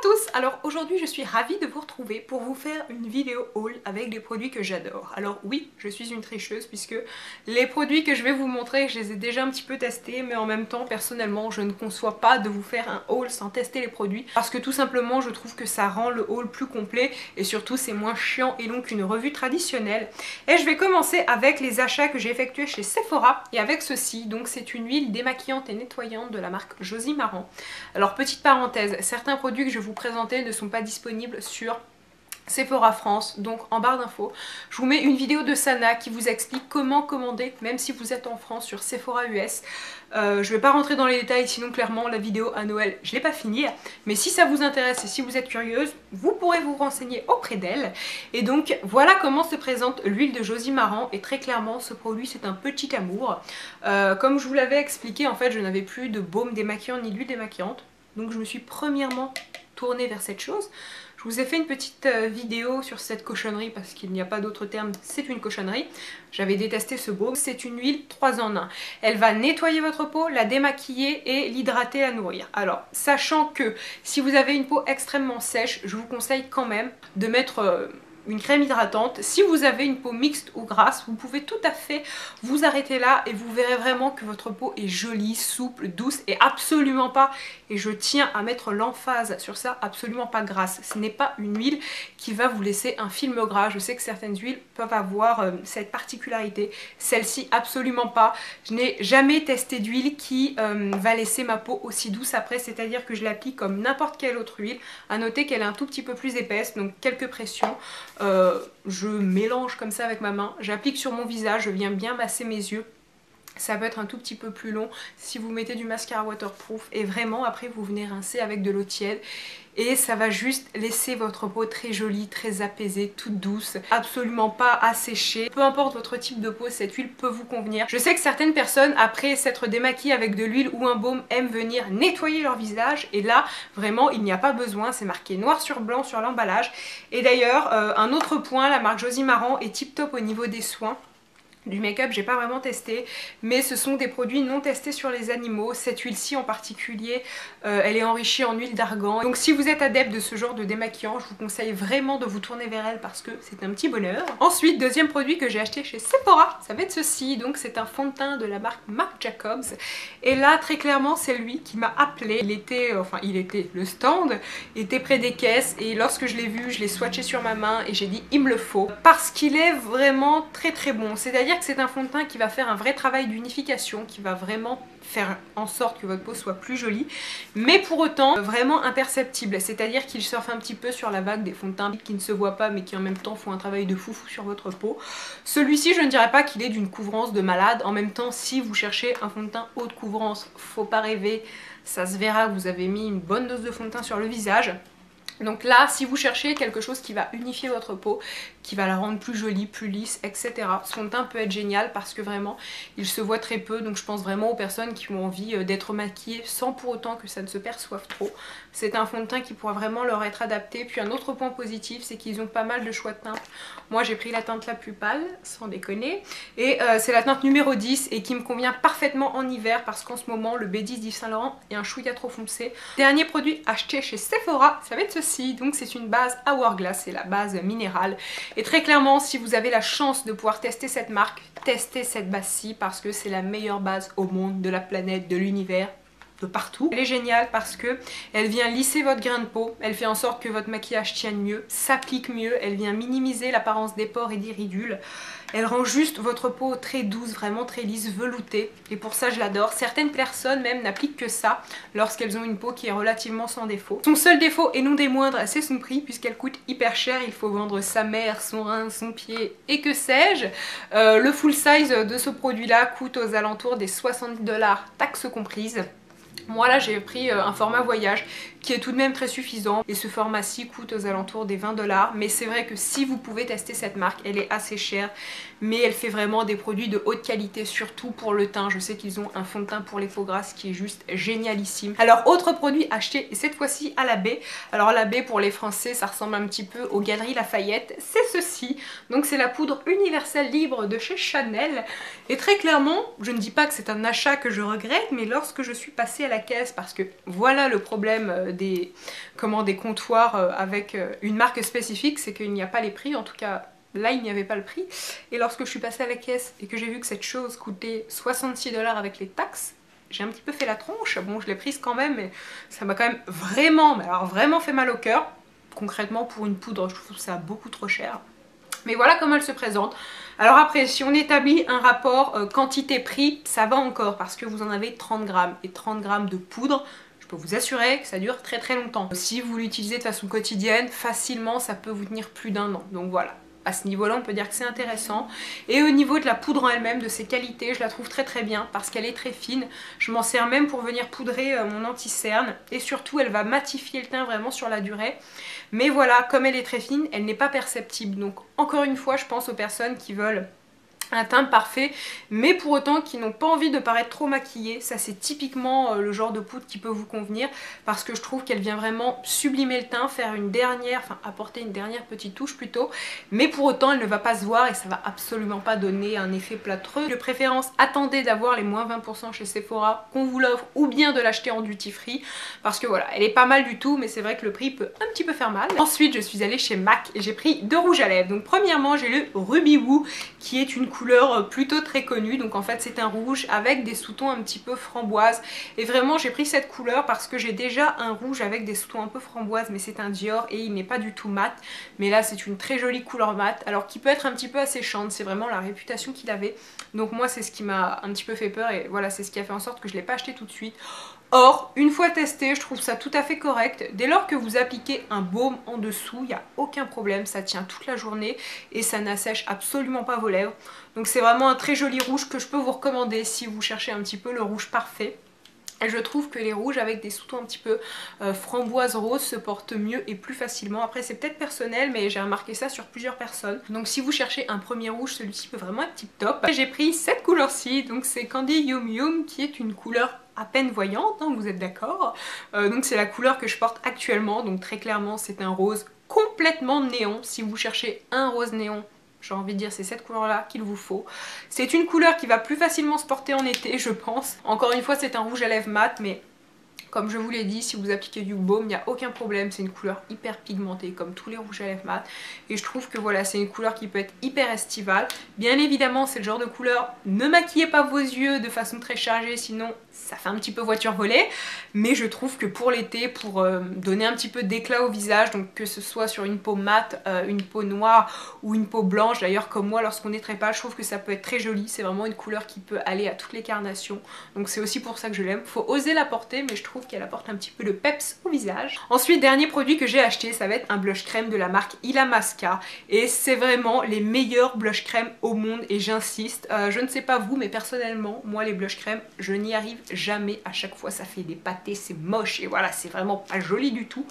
tous! Alors aujourd'hui je suis ravie de vous retrouver pour vous faire une vidéo haul avec des produits que j'adore. Alors oui, je suis une tricheuse puisque les produits que je vais vous montrer, je les ai déjà un petit peu testés, mais en même temps personnellement je ne conçois pas de vous faire un haul sans tester les produits parce que tout simplement je trouve que ça rend le haul plus complet et surtout c'est moins chiant et long qu'une revue traditionnelle. Et je vais commencer avec les achats que j'ai effectués chez Sephora et avec ceci. Donc c'est une huile démaquillante et nettoyante de la marque Josie Maran. Alors petite parenthèse, certains produits que je vais vous présenter ne sont pas disponibles sur Sephora France, donc en barre d'infos, je vous mets une vidéo de Sana qui vous explique comment commander, même si vous êtes en France, sur Sephora US. Je vais pas rentrer dans les détails, sinon clairement la vidéo à Noël, je l'ai pas finie. Mais si ça vous intéresse et si vous êtes curieuse, vous pourrez vous renseigner auprès d'elle. Et donc voilà comment se présente l'huile de Josie Maran. Et très clairement, ce produit c'est un petit amour. Comme je vous l'avais expliqué, en fait je n'avais plus de baume démaquillant ni d'huile démaquillante. Donc je me suis premièrement tournée vers cette chose. Je vous ai fait une petite vidéo sur cette cochonnerie parce qu'il n'y a pas d'autre terme, c'est une cochonnerie. J'avais détesté ce baume. C'est une huile 3 en 1. Elle va nettoyer votre peau, la démaquiller et l'hydrater, la nourrir. Alors, sachant que si vous avez une peau extrêmement sèche, je vous conseille quand même de mettre une crème hydratante. Si vous avez une peau mixte ou grasse, vous pouvez tout à fait vous arrêter là et vous verrez vraiment que votre peau est jolie, souple, douce et absolument pas, et je tiens à mettre l'emphase sur ça, absolument pas grasse. Ce n'est pas une huile qui va vous laisser un film gras. Je sais que certaines huiles peuvent avoir cette particularité. Celle-ci absolument pas. Je n'ai jamais testé d'huile qui va laisser ma peau aussi douce après, c'est-à-dire que je l'applique comme n'importe quelle autre huile. À noter qu'elle est un tout petit peu plus épaisse, donc quelques pressions. Je mélange comme ça avec ma main, j'applique sur mon visage, je viens bien masser mes yeux. Ça peut être un tout petit peu plus long si vous mettez du mascara waterproof, et vraiment après vous venez rincer avec de l'eau tiède et ça va juste laisser votre peau très jolie, très apaisée, toute douce, absolument pas asséchée. Peu importe votre type de peau, cette huile peut vous convenir. Je sais que certaines personnes, après s'être démaquillées avec de l'huile ou un baume, aiment venir nettoyer leur visage, et là vraiment il n'y a pas besoin, c'est marqué noir sur blanc sur l'emballage. Et d'ailleurs un autre point, la marque Josie Maran est tip top au niveau des soins. Du make-up, j'ai pas vraiment testé, mais ce sont des produits non testés sur les animaux. Cette huile-ci en particulier, elle est enrichie en huile d'argan. Donc si vous êtes adepte de ce genre de démaquillant, je vous conseille vraiment de vous tourner vers elle parce que c'est un petit bonheur. Ensuite, deuxième produit que j'ai acheté chez Sephora, ça va être ceci. Donc c'est un fond de teint de la marque Marc Jacobs. Et là, très clairement, c'est lui qui m'a appelé. Le stand était près des caisses, et lorsque je l'ai vu, je l'ai swatché sur ma main et j'ai dit il me le faut. Parce qu'il est vraiment très très bon. C'est-à-dire que c'est un fond de teint qui va faire un vrai travail d'unification, qui va vraiment faire en sorte que votre peau soit plus jolie, mais pour autant vraiment imperceptible. C'est-à-dire qu'il surfe un petit peu sur la vague des fonds de teint qui ne se voient pas mais qui en même temps font un travail de foufou sur votre peau. Celui-ci, je ne dirais pas qu'il est d'une couvrance de malade. En même temps, si vous cherchez un fond de teint haute couvrance, faut pas rêver, ça se verra que vous avez mis une bonne dose de fond de teint sur le visage. Donc là, si vous cherchez quelque chose qui va unifier votre peau, qui va la rendre plus jolie, plus lisse, etc., ce fond de teint peut être génial parce que vraiment, il se voit très peu. Donc je pense vraiment aux personnes qui ont envie d'être maquillées sans pour autant que ça ne se perçoive trop. C'est un fond de teint qui pourra vraiment leur être adapté. Puis un autre point positif, c'est qu'ils ont pas mal de choix de teintes. Moi, j'ai pris la teinte la plus pâle, sans déconner. Et c'est la teinte numéro 10 et qui me convient parfaitement en hiver parce qu'en ce moment, le B10 d'Yves Saint Laurent est un chouïa trop foncé. Dernier produit acheté chez Sephora, ça va être ceci. Donc c'est une base Hourglass, c'est la base minérale. Et très clairement, si vous avez la chance de pouvoir tester cette marque, testez cette base-ci parce que c'est la meilleure base au monde, de la planète, de l'univers, de partout. Elle est géniale parce que elle vient lisser votre grain de peau, elle fait en sorte que votre maquillage tienne mieux, s'applique mieux, elle vient minimiser l'apparence des pores et des ridules. Elle rend juste votre peau très douce, vraiment très lisse, veloutée, et pour ça je l'adore. Certaines personnes même n'appliquent que ça lorsqu'elles ont une peau qui est relativement sans défaut. Son seul défaut, et non des moindres, c'est son prix, puisqu'elle coûte hyper cher. Il faut vendre sa mère, son rein, son pied et que sais-je. Le full size de ce produit là coûte aux alentours des 70 $, taxes comprises. Moi là j'ai pris un format voyage qui est tout de même très suffisant, et ce format-ci coûte aux alentours des 20 $. Mais c'est vrai que si vous pouvez tester cette marque, elle est assez chère, mais elle fait vraiment des produits de haute qualité, surtout pour le teint. Je sais qu'ils ont un fond de teint pour les peaux grasses qui est juste génialissime. Alors autre produit acheté, et cette fois-ci à la baie. Alors la baie, pour les Français, ça ressemble un petit peu aux Galeries Lafayette, c'est ceci. Donc c'est la poudre universelle libre de chez Chanel, et très clairement, je ne dis pas que c'est un achat que je regrette, mais lorsque je suis passée à la caisse, parce que voilà le problème des comptoirs avec une marque spécifique, c'est qu'il n'y a pas les prix, en tout cas là il n'y avait pas le prix. Et lorsque je suis passée à la caisse et que j'ai vu que cette chose coûtait 66 $ avec les taxes, j'ai un petit peu fait la tronche. Bon, je l'ai prise quand même, mais ça m'a quand même vraiment, mais alors vraiment fait mal au cœur. Concrètement, pour une poudre, je trouve ça beaucoup trop cher. Mais voilà comment elle se présente. Alors après, si on établit un rapport quantité-prix, ça va encore parce que vous en avez 30 grammes. Et 30 grammes de poudre, je peux vous assurer que ça dure très très longtemps. Si vous l'utilisez de façon quotidienne, facilement ça peut vous tenir plus d'1 an. Donc voilà. À ce niveau-là, on peut dire que c'est intéressant. Et au niveau de la poudre en elle-même, de ses qualités, je la trouve très très bien parce qu'elle est très fine. Je m'en sers même pour venir poudrer mon anti-cerne. Et surtout, elle va matifier le teint vraiment sur la durée. Mais voilà, comme elle est très fine, elle n'est pas perceptible. Donc encore une fois, je pense aux personnes qui veulent un teint parfait, mais pour autant qui n'ont pas envie de paraître trop maquillées. Ça c'est typiquement le genre de poudre qui peut vous convenir parce que je trouve qu'elle vient vraiment sublimer le teint, faire une dernière, enfin apporter une dernière petite touche plutôt, mais pour autant elle ne va pas se voir et ça va absolument pas donner un effet plâtreux. De préférence, attendez d'avoir les moins 20% chez Sephora, qu'on vous l'offre, ou bien de l'acheter en duty free parce que voilà, elle est pas mal du tout, mais c'est vrai que le prix peut un petit peu faire mal. Ensuite je suis allée chez MAC et j'ai pris 2 rouges à lèvres. Donc premièrement j'ai le Ruby Woo qui est une couleur plutôt très connue, donc en fait c'est un rouge avec des sous-tons un petit peu framboise et vraiment j'ai pris cette couleur parce que j'ai déjà un rouge avec des sous-tons un peu framboise, mais c'est un Dior et il n'est pas du tout mat, mais là c'est une très jolie couleur mat, alors qui peut être un petit peu asséchante, c'est vraiment la réputation qu'il avait, donc moi c'est ce qui m'a un petit peu fait peur et voilà, c'est ce qui a fait en sorte que je l'ai pas acheté tout de suite. Or, une fois testé, je trouve ça tout à fait correct. Dès lors que vous appliquez un baume en dessous, il n'y a aucun problème, ça tient toute la journée et ça n'assèche absolument pas vos lèvres. Donc c'est vraiment un très joli rouge que je peux vous recommander si vous cherchez un petit peu le rouge parfait. Et je trouve que les rouges avec des sous-tons un petit peu framboise rose se portent mieux et plus facilement. Après c'est peut-être personnel, mais j'ai remarqué ça sur plusieurs personnes. Donc si vous cherchez un premier rouge, celui-ci peut vraiment être tip top. J'ai pris cette couleur-ci, donc c'est Candy Yum Yum, qui est une couleur à peine voyante, hein, vous êtes d'accord. Donc c'est la couleur que je porte actuellement, donc très clairement c'est un rose complètement néon. Si vous cherchez un rose néon, j'ai envie de dire c'est cette couleur là qu'il vous faut. C'est une couleur qui va plus facilement se porter en été, je pense. Encore une fois c'est un rouge à lèvres mat, mais comme je vous l'ai dit, si vous appliquez du baume, il n'y a aucun problème. C'est une couleur hyper pigmentée comme tous les rouges à lèvres mat. Et je trouve que voilà, c'est une couleur qui peut être hyper estivale. Bien évidemment, c'est le genre de couleur, ne maquillez pas vos yeux de façon très chargée, sinon ça fait un petit peu voiture volée. Mais je trouve que pour l'été, pour donner un petit peu d'éclat au visage, donc que ce soit sur une peau mate, une peau noire ou une peau blanche, d'ailleurs comme moi lorsqu'on est très pâle, je trouve que ça peut être très joli. C'est vraiment une couleur qui peut aller à toutes les carnations. Donc c'est aussi pour ça que je l'aime. Faut oser la porter, mais je trouve qu'elle apporte un petit peu de peps au visage. Ensuite, dernier produit que j'ai acheté, ça va être un blush crème de la marque Illamasqua et c'est vraiment les meilleurs blush crème au monde et j'insiste. Je ne sais pas vous, mais personnellement, moi les blush crème, je n'y arrive jamais. À chaque fois, ça fait des pâtés, c'est moche et voilà, c'est vraiment pas joli du tout.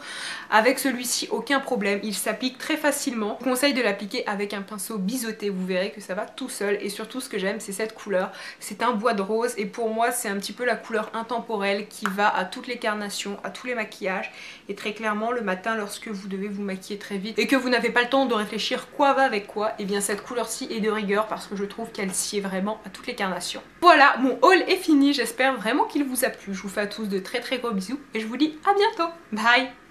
Avec celui-ci, aucun problème, il s'applique très facilement. Je vous conseille de l'appliquer avec un pinceau biseauté, vous verrez que ça va tout seul et surtout ce que j'aime, c'est cette couleur. C'est un bois de rose et pour moi, c'est un petit peu la couleur intemporelle qui va à toutes les carnations, à tous les maquillages et très clairement le matin lorsque vous devez vous maquiller très vite et que vous n'avez pas le temps de réfléchir quoi va avec quoi, et bien cette couleur-ci est de rigueur parce que je trouve qu'elle sied vraiment à toutes les carnations. Voilà, mon haul est fini, j'espère vraiment qu'il vous a plu. Je vous fais à tous de très très gros bisous et je vous dis à bientôt. Bye.